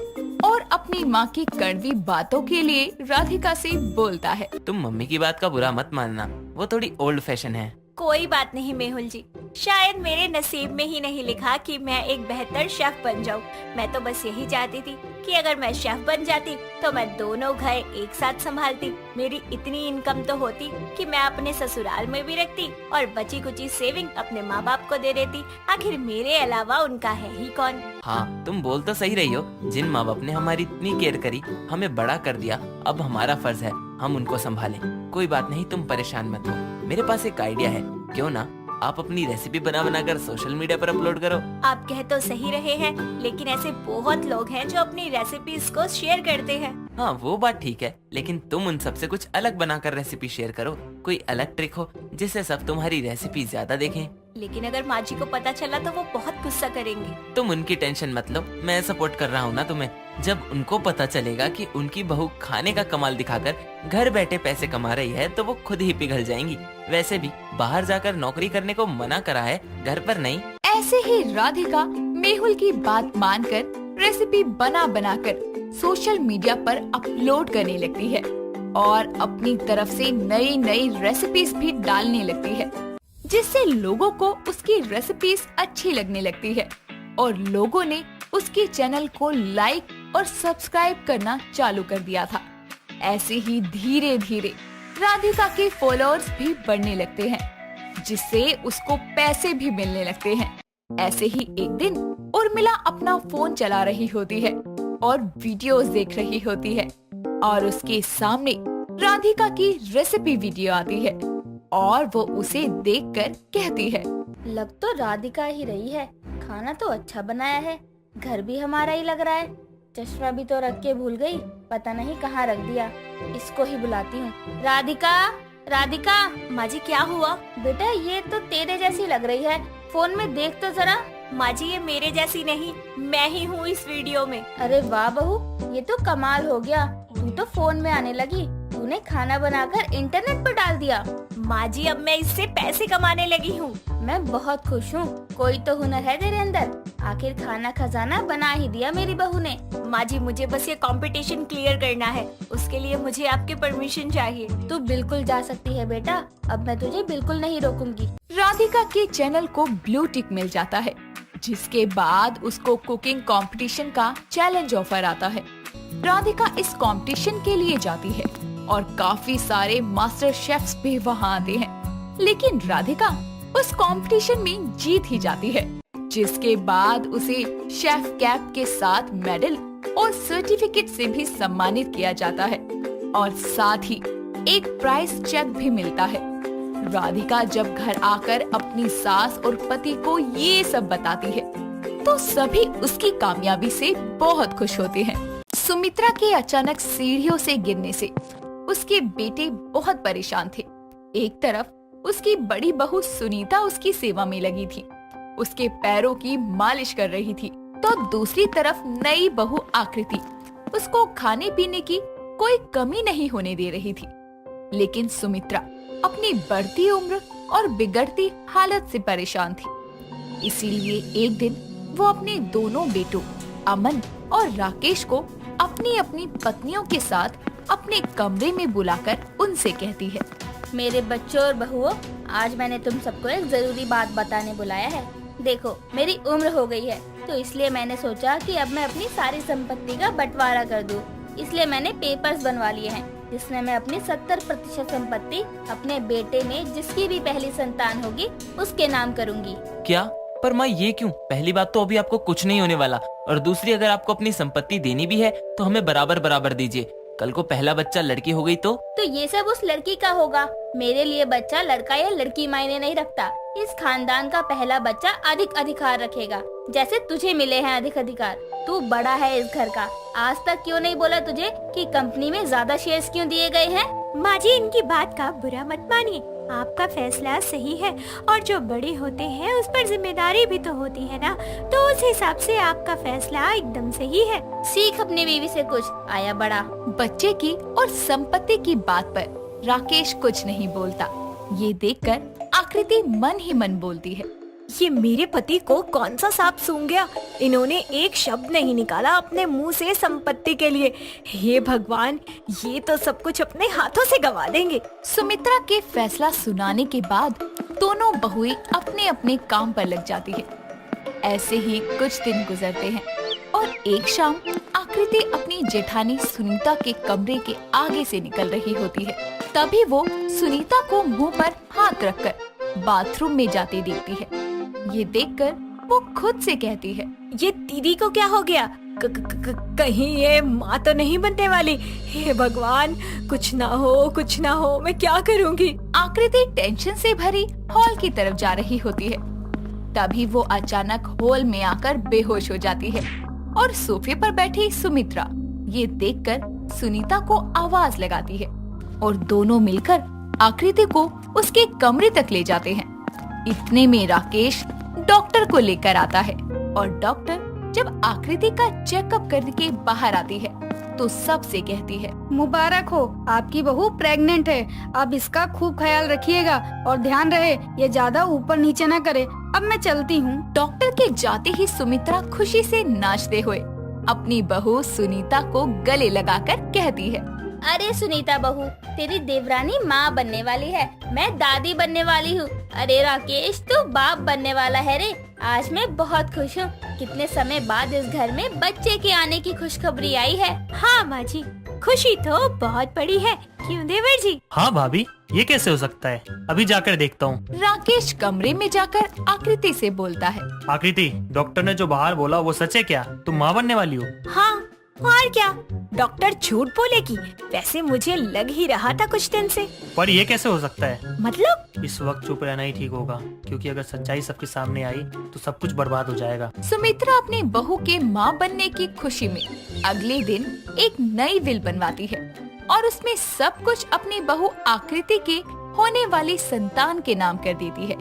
और अपनी माँ की कड़वी बातों के लिए राधिका से बोलता है, तुम मम्मी की बात का बुरा मत मानना, वो थोड़ी ओल्ड फैशन है। कोई बात नहीं मेहुल जी, शायद मेरे नसीब में ही नहीं लिखा कि मैं एक बेहतर शेफ बन जाऊं। मैं तो बस यही चाहती थी कि अगर मैं शेफ बन जाती तो मैं दोनों घर एक साथ संभालती। मेरी इतनी इनकम तो होती कि मैं अपने ससुराल में भी रखती और बची कुची सेविंग अपने माँ बाप को दे देती। आखिर मेरे अलावा उनका है ही कौन। हाँ तुम बोल तो सही रही हो, जिन माँ बाप ने हमारी इतनी केयर करी, हमें बड़ा कर दिया, अब हमारा फर्ज है हम उनको संभालें। कोई बात नहीं, तुम परेशान मत हो। मेरे पास एक आइडिया है, क्यों ना आप अपनी रेसिपी बना कर सोशल मीडिया पर अपलोड करो। आप कह तो सही रहे हैं, लेकिन ऐसे बहुत लोग हैं जो अपनी रेसिपीज को शेयर करते हैं। हाँ वो बात ठीक है, लेकिन तुम उन सबसे कुछ अलग बनाकर रेसिपी शेयर करो। कोई अलग ट्रिक हो जिससे सब तुम्हारी रेसिपी ज्यादा देखें। लेकिन अगर माँ जी को पता चला तो वो बहुत गुस्सा करेंगे। तुम उनकी टेंशन मत लो, मैं सपोर्ट कर रहा हूँ ना तुम्हें। जब उनको पता चलेगा कि उनकी बहू खाने का कमाल दिखाकर घर बैठे पैसे कमा रही है तो वो खुद ही पिघल जाएंगी। वैसे भी बाहर जाकर नौकरी करने को मना करा है, घर पर नहीं। ऐसे ही राधिका मेहुल की बात मानकर रेसिपी बना बनाकर सोशल मीडिया पर अपलोड करने लगती है और अपनी तरफ से नई नई रेसिपीज भी डालने लगती है, जिससे लोगों को उसकी रेसिपीज अच्छी लगने लगती है और लोगों ने उसके चैनल को लाइक और सब्सक्राइब करना चालू कर दिया था। ऐसे ही धीरे धीरे राधिका के फॉलोअर्स भी बढ़ने लगते हैं, जिससे उसको पैसे भी मिलने लगते हैं। ऐसे ही एक दिन उर्मिला अपना फोन चला रही होती है और वीडियोस देख रही होती है और उसके सामने राधिका की रेसिपी वीडियो आती है और वो उसे देखकर कहती है, लग तो राधिका ही रही है, खाना तो अच्छा बनाया है, घर भी हमारा ही लग रहा है। चश्मा भी तो रख के भूल गई, पता नहीं कहाँ रख दिया। इसको ही बुलाती हूँ। राधिका, राधिका। माँ जी क्या हुआ? बेटा ये तो तेरे जैसी लग रही है, फोन में देख तो जरा। माँ जी ये मेरे जैसी नहीं, मैं ही हूँ इस वीडियो में। अरे वाह बहू, ये तो कमाल हो गया, तू तो फोन में आने लगी। तूने खाना बनाकर इंटरनेट पर डाल दिया। माँ जी अब मैं इससे पैसे कमाने लगी हूँ। मैं बहुत खुश हूँ, कोई तो हुनर है तेरे अंदर। आखिर खाना खजाना बना ही दिया मेरी बहू ने। माँ जी मुझे बस ये कंपटीशन क्लियर करना है, उसके लिए मुझे आपकी परमिशन चाहिए। तू बिल्कुल जा सकती है बेटा, अब मैं तुझे बिल्कुल नहीं रोकूंगी। राधिका के चैनल को ब्लू टिक मिल जाता है, जिसके बाद उसको कुकिंग कंपटीशन का चैलेंज ऑफर आता है। राधिका इस कंपटीशन के लिए जाती है और काफी सारे मास्टर शेफ्स भी वहाँ आते हैं, लेकिन राधिका उस कंपटीशन में जीत ही जाती है, जिसके बाद उसे शेफ कैप के साथ मेडल और सर्टिफिकेट से भी सम्मानित किया जाता है और साथ ही एक प्राइस चेक भी मिलता है। राधिका जब घर आकर अपनी सास और पति को ये सब बताती है तो सभी उसकी कामयाबी से बहुत खुश होते हैं। सुमित्रा के अचानक सीढ़ियों से गिरने से उसके बेटे बहुत परेशान थे। एक तरफ उसकी बड़ी बहू सुनीता उसकी सेवा में लगी थी, उसके पैरों की मालिश कर रही थी, तो दूसरी तरफ नई बहू आकृति उसको खाने पीने की कोई कमी नहीं होने दे रही थी। लेकिन सुमित्रा अपनी बढ़ती उम्र और बिगड़ती हालत से परेशान थी। इसलिए एक दिन वो अपने दोनों बेटों अमन और राकेश को अपनी अपनी पत्नियों के साथ अपने कमरे में बुलाकर उनसे कहती है, मेरे बच्चों और बहुओं, आज मैंने तुम सबको एक जरूरी बात बताने बुलाया है। देखो मेरी उम्र हो गई है, तो इसलिए मैंने सोचा कि अब मैं अपनी सारी संपत्ति का बंटवारा कर दूं। इसलिए मैंने पेपर्स बनवा लिए हैं, जिसमें मैं अपनी 70% संपत्ति अपने बेटे में जिसकी भी पहली संतान होगी उसके नाम करूंगी। क्या? पर माँ ये क्यों? पहली बात तो अभी आपको कुछ नहीं होने वाला, और दूसरी अगर आपको अपनी संपत्ति देनी भी है तो हमें बराबर बराबर दीजिए। कल को पहला बच्चा लड़की हो गई तो ये सब उस लड़की का होगा। मेरे लिए बच्चा लड़का या लड़की मायने नहीं रखता। इस खानदान का पहला बच्चा अधिक अधिकार रखेगा, जैसे तुझे मिले हैं अधिक अधिकार। तू बड़ा है इस घर का। आज तक क्यों नहीं बोला तुझे कि कंपनी में ज्यादा शेयर्स क्यों दिए गए हैं? माँ जी इनकी बात का बुरा मत मानिए, आपका फैसला सही है और जो बड़े होते हैं उस पर जिम्मेदारी भी तो होती है ना, तो उस हिसाब से आपका फैसला एकदम सही है। सीख अपनी बीवी से कुछ, आया बड़ा। बच्चे की और संपत्ति की बात पर राकेश कुछ नहीं बोलता। ये देखकर आकृति मन ही मन बोलती है, ये मेरे पति को कौन सा सांप सूंघ गया? इन्होंने एक शब्द नहीं निकाला अपने मुंह से संपत्ति के लिए। हे भगवान, ये तो सब कुछ अपने हाथों से गवा देंगे। सुमित्रा के फैसला सुनाने के बाद दोनों बहुएं अपने अपने काम पर लग जाती है। ऐसे ही कुछ दिन गुजरते हैं और एक शाम आकृति अपनी जेठानी सुनीता के कमरे के आगे से निकल रही होती है। तभी वो सुनीता को मुंह पर हाथ रखकर बाथरूम में जाते देखती है। ये देखकर वो खुद से कहती है, ये दीदी को क्या हो गया? कहीं ये माँ तो नहीं बनने वाली? हे भगवान, कुछ ना हो, कुछ ना हो, मैं क्या करूँगी? आकृति टेंशन से भरी हॉल की तरफ जा रही होती है। तभी वो अचानक हॉल में आकर बेहोश हो जाती है और सोफे पर बैठी सुमित्रा ये देखकर सुनीता को आवाज लगाती है और दोनों मिलकर आकृति को उसके कमरे तक ले जाते हैं। इतने में राकेश डॉक्टर को लेकर आता है और डॉक्टर जब आकृति का चेकअप करके बाहर आती है तो सबसे कहती है, मुबारक हो, आपकी बहू प्रेग्नेंट है। अब इसका खूब ख्याल रखिएगा और ध्यान रहे ये ज्यादा ऊपर नीचे न करे। अब मैं चलती हूँ। डॉक्टर के जाते ही सुमित्रा खुशी से नाचते हुए अपनी बहू सुनीता को गले लगाकर कहती है, अरे सुनीता बहू, तेरी देवरानी माँ बनने वाली है, मैं दादी बनने वाली हूँ। अरे राकेश, तू बाप बनने वाला है रे। आज मैं बहुत खुश हूँ। कितने समय बाद इस घर में बच्चे के आने की खुशखबरी आई है। हाँ माँ जी, खुशी तो बहुत बड़ी है, क्यों देवर जी? हाँ भाभी, ये कैसे हो सकता है? अभी जाकर देखता हूँ। राकेश कमरे में जाकर आकृति से बोलता है, आकृति, डॉक्टर ने जो बाहर बोला वो सच है क्या? तुम माँ बनने वाली हो? हाँ, और क्या, डॉक्टर झूठ बोलेगी? वैसे मुझे लग ही रहा था कुछ दिन से। पर ये कैसे हो सकता है? मतलब? इस वक्त चुप रहना ही ठीक होगा, क्योंकि अगर सच्चाई सबके सामने आई तो सब कुछ बर्बाद हो जाएगा। सुमित्रा अपनी बहू के माँ बनने की खुशी में अगले दिन एक नई विल बनवाती है और उसमें सब कुछ अपनी बहू आकृति के होने वाली संतान के नाम कर देती है।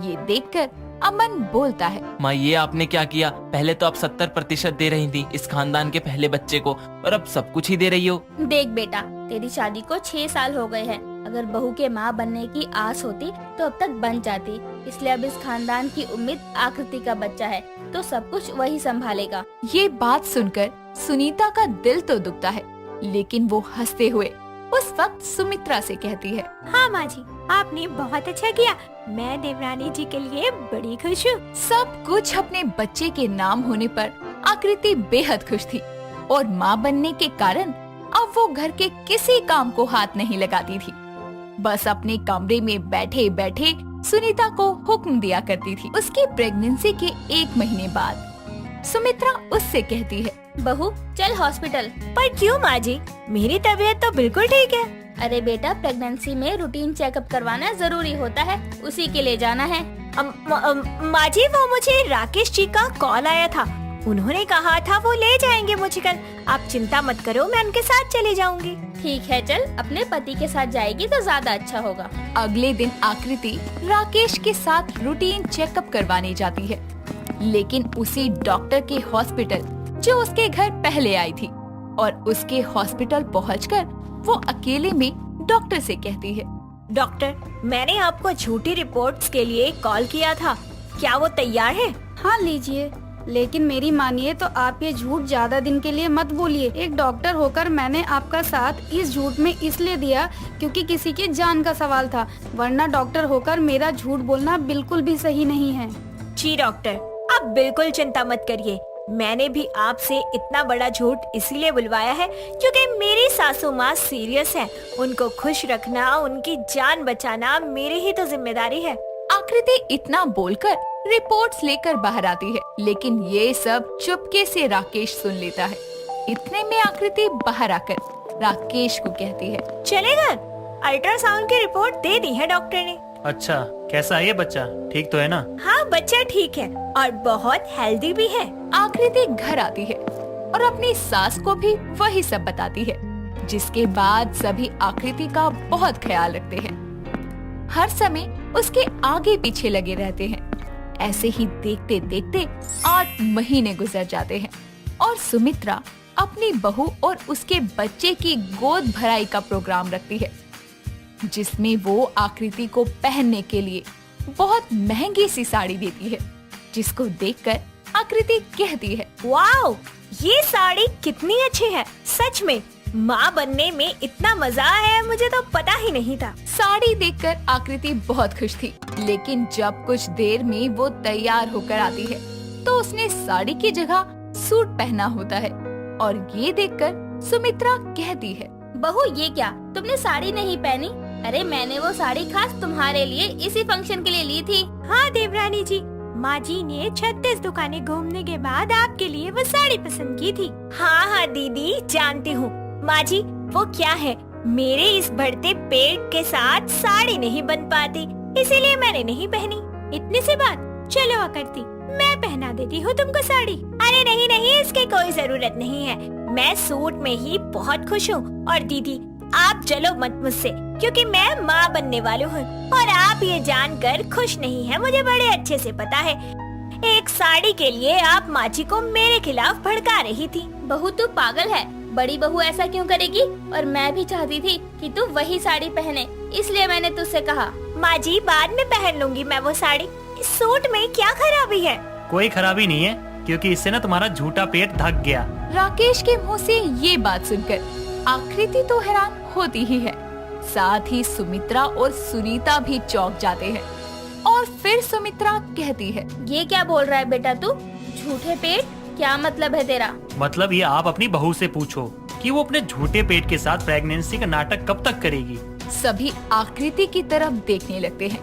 ये देखकर अमन बोलता है, माँ, ये आपने क्या किया? पहले तो आप 70% दे रही थी इस खानदान के पहले बच्चे को, और अब सब कुछ ही दे रही हो। देख बेटा, तेरी शादी को 6 साल हो गए हैं। अगर बहू के माँ बनने की आस होती तो अब तक बन जाती। इसलिए अब इस खानदान की उम्मीद आकृति का बच्चा है, तो सब कुछ वही संभालेगा। ये बात सुनकर सुनीता का दिल तो दुखता है, लेकिन वो हंसते हुए उस वक्त सुमित्रा से कहती है, हाँ माँ जी, आपने बहुत अच्छा किया। मैं देवरानी जी के लिए बड़ी खुश हूँ। सब कुछ अपने बच्चे के नाम होने पर आकृति बेहद खुश थी और माँ बनने के कारण अब वो घर के किसी काम को हाथ नहीं लगाती थी। बस अपने कमरे में बैठे बैठे सुनीता को हुक्म दिया करती थी। उसकी प्रेगनेंसी के 1 महीने बाद सुमित्रा उससे कहती है, बहू चल हॉस्पिटल। पर क्यों माँ जी? मेरी तबीयत तो बिल्कुल ठीक है। अरे बेटा, प्रेगनेंसी में रूटीन चेकअप करवाना जरूरी होता है, उसी के लिए जाना है। माँ जी, वो मुझे राकेश जी का कॉल आया था। उन्होंने कहा था वो ले जाएंगे मुझे कल। आप चिंता मत करो, मैं उनके साथ चली जाऊंगी। ठीक है, चल, अपने पति के साथ जाएगी तो ज्यादा अच्छा होगा। अगले दिन आकृति राकेश के साथ रूटीन चेकअप करवाने जाती है, लेकिन उसी डॉक्टर के हॉस्पिटल जो उसके घर पहले आई थी, और उसके हॉस्पिटल पहुंचकर वो अकेले में डॉक्टर से कहती है, डॉक्टर, मैंने आपको झूठी रिपोर्ट्स के लिए कॉल किया था, क्या वो तैयार है? हाँ लीजिए, लेकिन मेरी मानिए तो आप ये झूठ ज्यादा दिन के लिए मत बोलिए। एक डॉक्टर होकर मैंने आपका साथ इस झूठ में इसलिए दिया क्योंकि किसी की जान का सवाल था, वरना डॉक्टर होकर मेरा झूठ बोलना बिल्कुल भी सही नहीं है। जी डॉक्टर, आप बिल्कुल चिंता मत करिए। मैंने भी आपसे इतना बड़ा झूठ इसीलिए बुलवाया है क्योंकि मेरी सासू माँ सीरियस है। उनको खुश रखना, उनकी जान बचाना मेरी ही तो जिम्मेदारी है। आकृति इतना बोलकर रिपोर्ट्स लेकर बाहर आती है, लेकिन ये सब चुपके से राकेश सुन लेता है। इतने में आकृति बाहर आकर राकेश को कहती है, चलेगा, अल्ट्रासाउंड की रिपोर्ट दे दी है डॉक्टर ने। अच्छा, कैसा है ये बच्चा? ठीक तो है ना? हाँ, बच्चा ठीक है और बहुत हेल्दी भी है। आकृति घर आती है और अपनी सास को भी वही सब बताती है, जिसके बाद सभी आकृति का बहुत ख्याल रखते हैं। हर समय उसके आगे पीछे लगे रहते हैं। ऐसे ही देखते देखते 8 महीने गुजर जाते हैं और सुमित्रा अपनी बहू और उसके बच्चे की गोद भराई का प्रोग्राम रखती है, जिसमें वो आकृति को पहनने के लिए बहुत महंगी सी साड़ी देती है, जिसको देखकर आकृति कहती है, वाओ, ये साड़ी कितनी अच्छी है। सच में माँ बनने में इतना मजा है, मुझे तो पता ही नहीं था। साड़ी देखकर आकृति बहुत खुश थी, लेकिन जब कुछ देर में वो तैयार होकर आती है तो उसने साड़ी की जगह सूट पहना होता है, और ये देखकर सुमित्रा कहती है, बहू ये क्या, तुमने साड़ी नहीं पहनी? अरे मैंने वो साड़ी खास तुम्हारे लिए इसी फंक्शन के लिए ली थी। हाँ देवरानी जी, माँ जी ने 36 दुकानें घूमने के बाद आपके लिए वो साड़ी पसंद की थी। हाँ हाँ दीदी, जानती हूँ। माँ जी, वो क्या है, मेरे इस बढ़ते पेट के साथ साड़ी नहीं बन पाती, इसीलिए मैंने नहीं पहनी। इतनी सी बात, चलो आकृति, मैं पहना देती हूँ तुमको साड़ी। अरे नहीं नहीं, इसकी कोई जरूरत नहीं है, मैं सूट में ही बहुत खुश हूँ। और दीदी, आप चलो मत मुझसे, क्योंकि मैं माँ बनने वाली हूँ और आप ये जानकर खुश नहीं है, मुझे बड़े अच्छे से पता है। एक साड़ी के लिए आप माँ जी को मेरे खिलाफ भड़का रही थी। बहू तू पागल है, बड़ी बहू ऐसा क्यों करेगी? और मैं भी चाहती थी कि तू वही साड़ी पहने, इसलिए मैंने तुझसे कहा। माँ जी, बाद में पहन लूंगी मैं वो साड़ी। इस सूट में क्या खराबी है? कोई खराबी नहीं है, क्योंकि इससे ना तुम्हारा झूठा पेट धक गया। राकेश के मुंह से ये बात सुनकर आकृति तो हैरान होती ही है, साथ ही सुमित्रा और सुनीता भी चौंक जाते हैं। और फिर सुमित्रा कहती है, ये क्या बोल रहा है बेटा तू? झूठे पेट? क्या मतलब है तेरा? मतलब ये आप अपनी बहू से पूछो कि वो अपने झूठे पेट के साथ प्रेगनेंसी का नाटक कब तक करेगी। सभी आकृति की तरफ देखने लगते हैं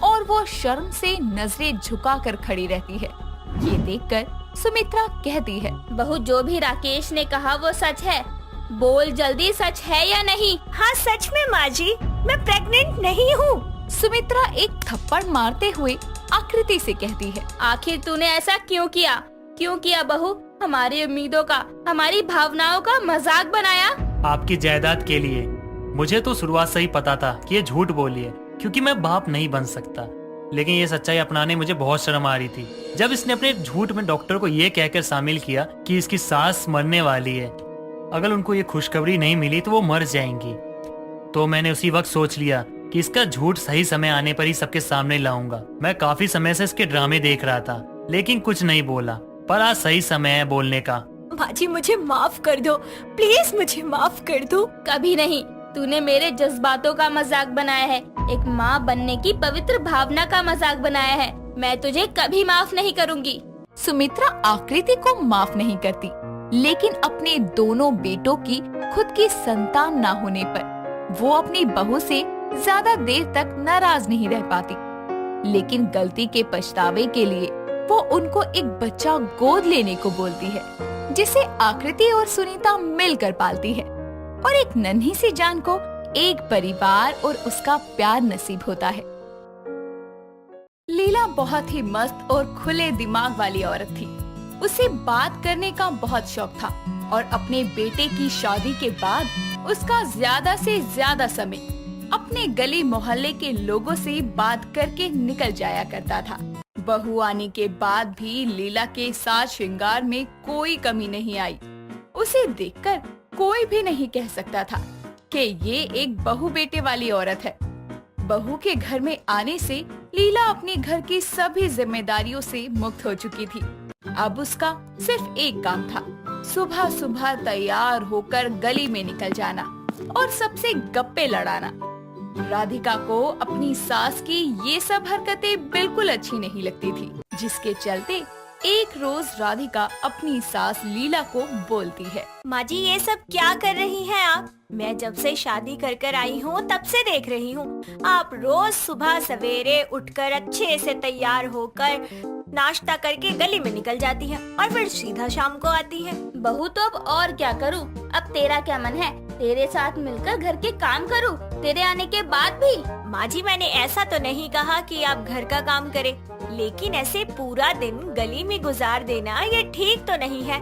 और वो शर्म से नजरें झुकाकर खड़ी रहती है। ये देखकर सुमित्रा कहती है, बहू जो भी राकेश ने कहा वो सच है, बोल जल्दी, सच है या नहीं? हाँ सच में माँ जी, मैं प्रेग्नेंट नहीं हूँ। सुमित्रा एक थप्पड़ मारते हुए आकृति से कहती है, आखिर तूने ऐसा क्यों किया? क्यों किया बहू? हमारी उम्मीदों का, हमारी भावनाओं का मजाक बनाया? आपकी जायदाद के लिए। मुझे तो शुरुआत से ही पता था कि ये झूठ बोली है, क्योंकि मैं बाप नहीं बन सकता। लेकिन ये सच्चाई अपनाने मुझे बहुत शर्म आ रही थी जब इसने अपने झूठ में डॉक्टर को ये कहकर शामिल किया कि इसकी सास मरने वाली है। अगर उनको ये खुशखबरी नहीं मिली तो वो मर जाएंगी। तो मैंने उसी वक्त सोच लिया कि इसका झूठ सही समय आने पर ही सबके सामने लाऊंगा। मैं काफी समय से इसके ड्रामे देख रहा था, लेकिन कुछ नहीं बोला, पर आज सही समय है बोलने का। माँ जी मुझे माफ कर दो, प्लीज मुझे माफ कर दो। कभी नहीं। तूने मेरे जज्बातों का मजाक बनाया है, एक माँ बनने की पवित्र भावना का मजाक बनाया है। मैं तुझे कभी माफ नहीं करूँगी। सुमित्रा आकृति को माफ नहीं करती, लेकिन अपने दोनों बेटों की खुद की संतान ना होने पर वो अपनी बहू से ज्यादा देर तक नाराज नहीं रह पाती। लेकिन गलती के पछतावे के लिए वो उनको एक बच्चा गोद लेने को बोलती है, जिसे आकृति और सुनीता मिलकर पालती है। और एक नन्ही सी जान को एक परिवार और उसका प्यार नसीब होता है। लीला बहुत ही मस्त और खुले दिमाग वाली औरत थी। उसे बात करने का बहुत शौक था और अपने बेटे की शादी के बाद उसका ज्यादा से ज्यादा समय अपने गली मोहल्ले के लोगों से बात करके निकल जाया करता था। बहू आने के बाद भी लीला के साज श्रृंगार में कोई कमी नहीं आई। उसे देखकर कोई भी नहीं कह सकता था कि ये एक बहू बेटे वाली औरत है। बहू के घर में आने से लीला अपने घर की सभी जिम्मेदारियों से मुक्त हो चुकी थी। अब उसका सिर्फ एक काम था, सुबह सुबह तैयार होकर गली में निकल जाना और सबसे गप्पे लड़ाना। राधिका को अपनी सास की ये सब हरकतें बिल्कुल अच्छी नहीं लगती थी, जिसके चलते एक रोज राधिका अपनी सास लीला को बोलती है, माँ जी ये सब क्या कर रही हैं आप? मैं जब से शादी कर कर आई हूँ तब से देख रही हूँ आप रोज सुबह सवेरे उठकर अच्छे से तैयार होकर नाश्ता करके गली में निकल जाती हैं और फिर सीधा शाम को आती हैं। बहू तो अब और क्या करूँ? अब तेरा क्या मन है? तेरे साथ मिलकर घर के काम करूँ तेरे आने के बाद भी? माँ जी मैंने ऐसा तो नहीं कहा कि आप घर का काम करें, लेकिन ऐसे पूरा दिन गली में गुजार देना ये ठीक तो नहीं है।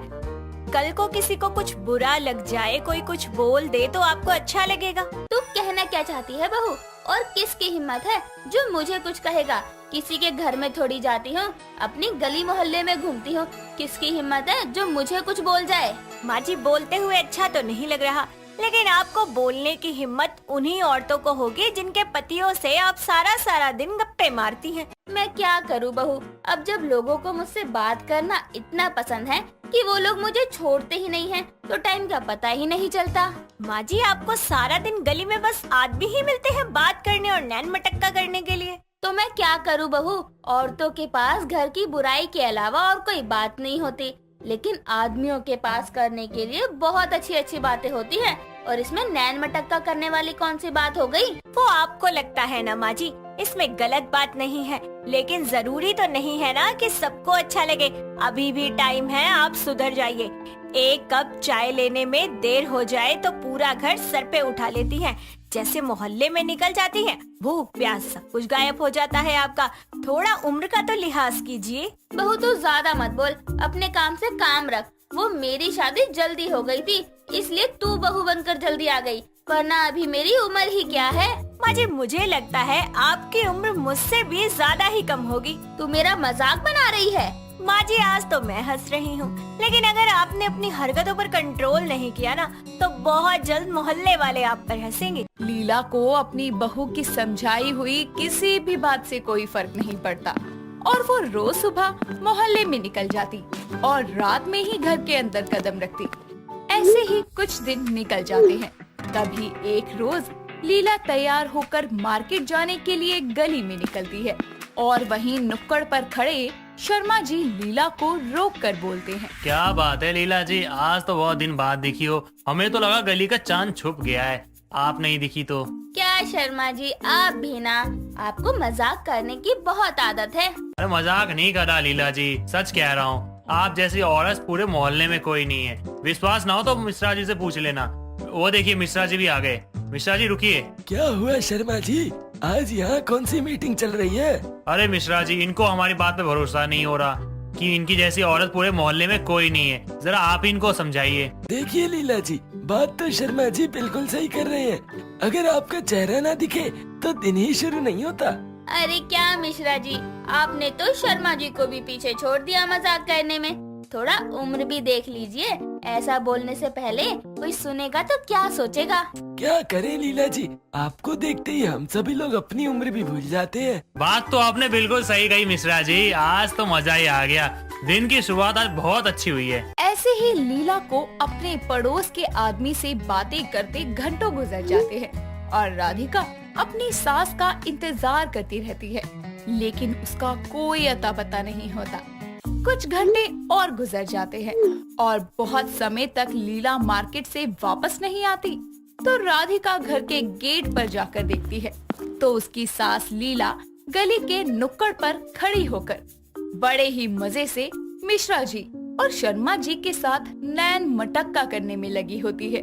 कल को किसी को कुछ बुरा लग जाए, कोई कुछ बोल दे तो आपको अच्छा लगेगा? तू कहना क्या चाहती है बहू? और किसकी हिम्मत है जो मुझे कुछ कहेगा? किसी के घर में थोड़ी जाती हूँ, अपनी गली मोहल्ले में घूमती हूँ। किसकी हिम्मत है जो मुझे कुछ बोल जाए? माँ जी बोलते हुए अच्छा तो नहीं लग रहा, लेकिन आपको बोलने की हिम्मत उन्हीं औरतों को होगी जिनके पतियों से आप सारा दिन गप्पे मारती हैं। मैं क्या करूँ बहू? अब जब लोगों को मुझसे बात करना इतना पसंद है कि वो लोग मुझे छोड़ते ही नहीं हैं, तो टाइम का पता ही नहीं चलता। माँ जी आपको सारा दिन गली में बस आदमी ही मिलते हैं बात करने और नैन मटक्का करने के लिए। तो मैं क्या करूँ बहू? औरतों के पास घर की बुराई के अलावा और कोई बात नहीं होती, लेकिन आदमियों के पास करने के लिए बहुत अच्छी अच्छी बातें होती हैं। और इसमें नैन मटक्का करने वाली कौन सी बात हो गई? वो आपको लगता है ना माँ जी, इसमें गलत बात नहीं है, लेकिन जरूरी तो नहीं है ना कि सबको अच्छा लगे। अभी भी टाइम है, आप सुधर जाइए। एक कप चाय लेने में देर हो जाए तो पूरा घर सर पे उठा लेती हैं। जैसे मोहल्ले में निकल जाती हैं, भूख प्यास सब कुछ गायब हो जाता है आपका। थोड़ा उम्र का तो लिहाज कीजिए। बहू तू ज्यादा मत बोल, अपने काम से काम रख। वो मेरी शादी जल्दी हो गई थी, इसलिए तू बहू बनकर जल्दी आ गई, वरना अभी मेरी उम्र ही क्या है। माँ जी मुझे लगता है आपकी उम्र मुझसे भी ज्यादा ही कम होगी। तू मेरा मजाक बना रही है? माँ जी आज तो मैं हंस रही हूँ, लेकिन अगर आपने अपनी हरकतों पर कंट्रोल नहीं किया ना तो बहुत जल्द मोहल्ले वाले आप पर हंसेंगे। लीला को अपनी बहू की समझाई हुई किसी भी बात से कोई फर्क नहीं पड़ता और वो रोज सुबह मोहल्ले में निकल जाती और रात में ही घर के अंदर कदम रखती। ऐसे ही कुछ दिन निकल जाते हैं। तभी एक रोज लीला तैयार होकर मार्केट जाने के लिए गली में निकलती है और वहीं नुक्कड़ पर खड़े शर्मा जी लीला को रोक कर बोलते हैं। क्या बात है लीला जी, आज तो बहुत दिन बाद दिखी हो। हमें तो लगा गली का चांद छुप गया है, आप नहीं दिखी तो। क्या शर्मा जी, आप भी ना, आपको मजाक करने की बहुत आदत है। अरे मजाक नहीं कर रहा लीला जी, सच कह रहा हूँ। आप जैसी औरत पूरे मोहल्ले में कोई नहीं है। विश्वास ना हो तो मिश्रा जी से पूछ लेना। वो देखिए मिश्रा जी भी आ गए। मिश्रा जी रुकिए। क्या हुआ शर्मा जी, आज यहाँ कौन सी मीटिंग चल रही है? अरे मिश्रा जी, इनको हमारी बात पे भरोसा नहीं हो रहा कि इनकी जैसी औरत पूरे मोहल्ले में कोई नहीं है। जरा आप ही इनको समझाइए। देखिए लीला जी, बात तो शर्मा जी बिल्कुल सही कर रहे हैं। अगर आपका चेहरा ना दिखे तो दिन ही शुरू नहीं होता। अरे क्या मिश्रा जी, आपने तो शर्मा जी को भी पीछे छोड़ दिया मजाक करने में। थोड़ा उम्र भी देख लीजिए। ऐसा बोलने से पहले कोई सुनेगा तो क्या सोचेगा। क्या करें लीला जी, आपको देखते ही हम सभी लोग अपनी उम्र भी भूल जाते हैं। बात तो आपने बिल्कुल सही कही मिश्रा जी, आज तो मजा ही आ गया। दिन की शुरुआत आज बहुत अच्छी हुई है। ऐसे ही लीला को अपने पड़ोस के आदमी से बातें करते घंटों गुजर जाते हैं और राधिका अपनी सास का इंतजार करती रहती है, लेकिन उसका कोई अता पता नहीं होता। कुछ घंटे और गुजर जाते हैं और बहुत समय तक लीला मार्केट से वापस नहीं आती। तो राधिका घर के गेट पर जाकर देखती है तो उसकी सास लीला गली के नुक्कड़ पर खड़ी होकर बड़े ही मजे से मिश्रा जी और शर्मा जी के साथ नैन मटक्का करने में लगी होती है।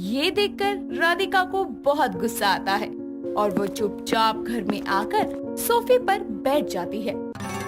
ये देखकर राधिका को बहुत गुस्सा आता है और वो चुपचाप घर में आकर सोफे पर बैठ जाती है।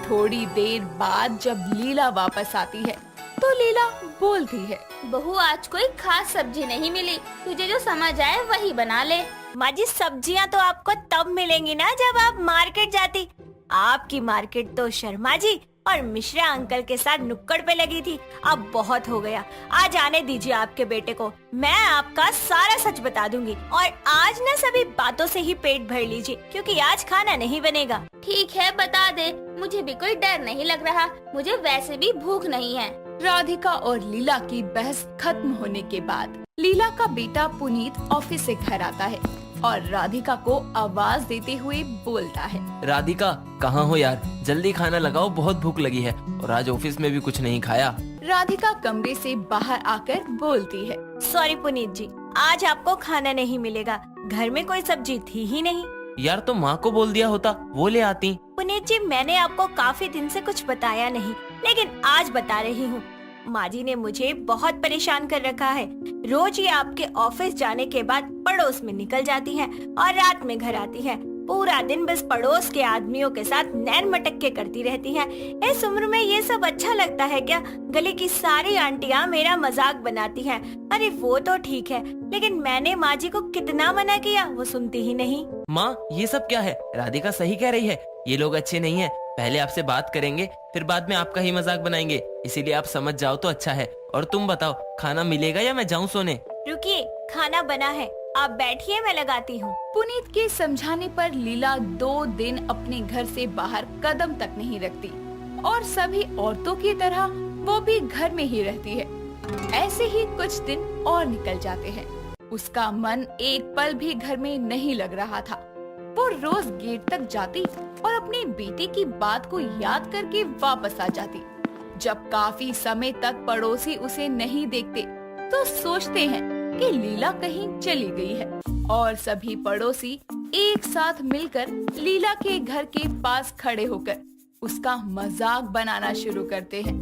थोड़ी देर बाद जब लीला वापस आती है तो लीला बोलती है, बहू आज कोई खास सब्जी नहीं मिली, तुझे जो समझ आए वही बना ले। माँ जी, सब्जियाँ तो आपको तब मिलेंगी ना जब आप मार्केट जाती। आपकी मार्केट तो शर्मा जी और मिश्रा अंकल के साथ नुक्कड़ पे लगी थी। अब बहुत हो गया, आज आने दीजिए आपके बेटे को, मैं आपका सारा सच बता दूंगी। और आज ना सभी बातों से ही पेट भर लीजिए, क्योंकि आज खाना नहीं बनेगा। ठीक है, बता दे, मुझे भी कोई डर नहीं लग रहा, मुझे वैसे भी भूख नहीं है। राधिका और लीला की बहस खत्म होने के बाद लीला का बेटा पुनीत ऑफिस से घर आता है और राधिका को आवाज देते हुए बोलता है, राधिका कहाँ हो यार, जल्दी खाना लगाओ, बहुत भूख लगी है और आज ऑफिस में भी कुछ नहीं खाया। राधिका कमरे से बाहर आकर बोलती है, सॉरी पुनीत जी, आज आपको खाना नहीं मिलेगा, घर में कोई सब्जी थी ही नहीं। यार तो माँ को बोल दिया होता, वो ले आती। पुनीत जी, मैंने आपको काफी दिन से कुछ बताया नहीं, लेकिन आज बता रही हूँ। माँ जी ने मुझे बहुत परेशान कर रखा है। रोज ये आपके ऑफिस जाने के बाद पड़ोस में निकल जाती है और रात में घर आती है। पूरा दिन बस पड़ोस के आदमियों के साथ नैन मटक्के करती रहती हैं। इस उम्र में ये सब अच्छा लगता है क्या? गली की सारी आंटियां मेरा मजाक बनाती हैं। अरे वो तो ठीक है, लेकिन मैंने माँ जी को कितना मना किया, वो सुनती ही नहीं। माँ ये सब क्या है? राधिका सही कह रही है, ये लोग अच्छे नहीं है। पहले आपसे बात करेंगे, फिर बाद में आपका ही मजाक बनाएंगे, इसीलिए आप समझ जाओ तो अच्छा है। और तुम बताओ, खाना मिलेगा या मैं जाऊँ सोने? रुकिए, खाना बना है, आप बैठिए, मैं लगाती हूँ। पुनीत के समझाने पर लीला 2 दिन अपने घर से बाहर कदम तक नहीं रखती और सभी औरतों की तरह वो भी घर में ही रहती है। ऐसे ही कुछ दिन और निकल जाते हैं। उसका मन एक पल भी घर में नहीं लग रहा था। वो रोज गेट तक जाती और अपने बेटे की बात को याद करके वापस आ जाती। जब काफी समय तक पड़ोसी उसे नहीं देखते तो सोचते हैं कि लीला कहीं चली गई है और सभी पड़ोसी एक साथ मिलकर लीला के घर के पास खड़े होकर उसका मजाक बनाना शुरू करते हैं।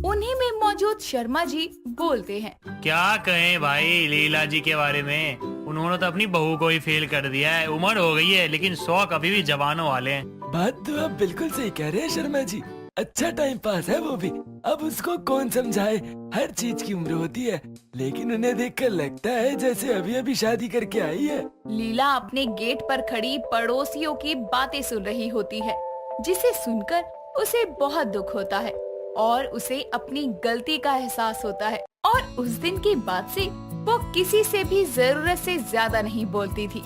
उन्हीं में मौजूद शर्मा जी बोलते हैं, क्या कहें भाई लीला जी के बारे में, उन्होंने तो अपनी बहू को ही फेल कर दिया है। उम्र हो गई है लेकिन शौक अभी भी जवानों वाले हैं। बात तो आप बिल्कुल सही कह रहे हैं शर्मा जी, अच्छा टाइम पास है वो भी। अब उसको कौन समझाए, हर चीज की उम्र होती है, लेकिन उन्हें देखकर लगता है जैसे अभी अभी शादी करके आई है। लीला अपने गेट पर खड़ी पड़ोसियों की बातें सुन रही होती है, जिसे सुनकर उसे बहुत दुख होता है और उसे अपनी गलती का एहसास होता है। और उस दिन के बाद से वो किसी से भी जरूरत से ज्यादा नहीं बोलती थी,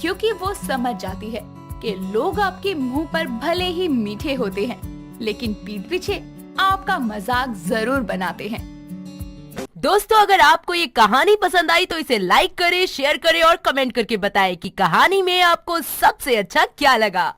क्योंकि वो समझ जाती है कि लोग आपके मुंह पर भले ही मीठे होते हैं, लेकिन पीठ पीछे आपका मजाक जरूर बनाते हैं। दोस्तों, अगर आपको ये कहानी पसंद आई तो इसे लाइक करें, शेयर करें और कमेंट करके बताएं कि कहानी में आपको सबसे अच्छा क्या लगा।